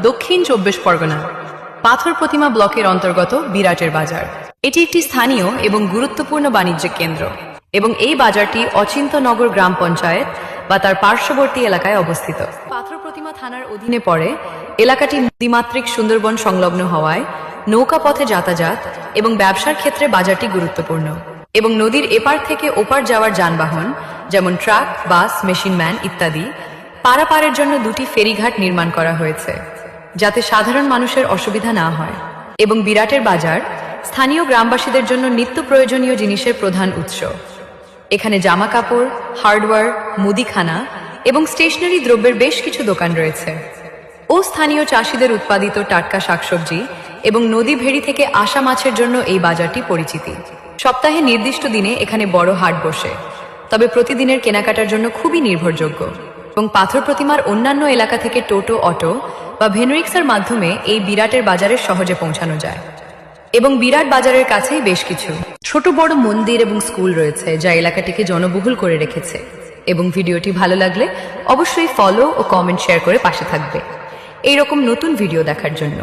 দক্ষিণ 24 পরগনা, পাথর প্রতিমা ব্লকের অন্তর্গত বিরাটের বাজার। এটি একটি স্থানীয় এবং গুরুত্বপূর্ণ বাণিজ্যিক কেন্দ্র এবং এই বাজারটি অচিন্তনগর গ্রাম পঞ্চায়েত বা তার পার্শ্ববর্তী এলাকায় অবস্থিত। পাথর প্রতিমা থানার অধীনে পড়ে। এলাকাটি নদীমাতৃক সুন্দরবন সংলগ্ন হওয়ায় নৌকা পথে যাতায়াত এবং ব্যবসার ক্ষেত্রে বাজারটি গুরুত্বপূর্ণ এবং নদীর এপার থেকে ওপার যাওয়ার যানবাহন যেমন ট্রাক, বাস, মেশিনম্যান ইত্যাদি পারাপারের জন্য দুটি ফেরিঘাট নির্মাণ করা হয়েছে যাতে সাধারণ মানুষের অসুবিধা না হয়। এবং বিরাটের বাজার স্থানীয় গ্রামবাসীদের জন্য নিত্য প্রয়োজনীয় জিনিসের প্রধান উৎস। এখানে জামা কাপড়, হার্ডওয়্যার, মুদিখানা এবং স্টেশনারি দ্রব্যের বেশ কিছু দোকান রয়েছে ও স্থানীয় চাষিদের উৎপাদিত টাটকা শাকসবজি এবং নদী ভেড়ি থেকে আসা মাছের জন্য এই বাজারটি পরিচিতি। সপ্তাহে নির্দিষ্ট দিনে এখানে বড় হাট বসে, তবে প্রতিদিনের কেনাকাটার জন্য খুবই নির্ভরযোগ্য এবং পাথর প্রতিমার অন্যান্য এলাকা থেকে টোটো, অটো বা ভেনরিক্সার মাধ্যমে এই বিরাটের বাজারে সহজে পৌঁছানো যায়। এবং বিরাট বাজারের কাছেই বেশ কিছু ছোট বড় মন্দির এবং স্কুল রয়েছে যা এলাকাটিকে জনবহুল করে রেখেছে। এবং ভিডিওটি ভালো লাগলে অবশ্যই ফলো ও কমেন্ট শেয়ার করে পাশে থাকবে এইরকম নতুন ভিডিও দেখার জন্য।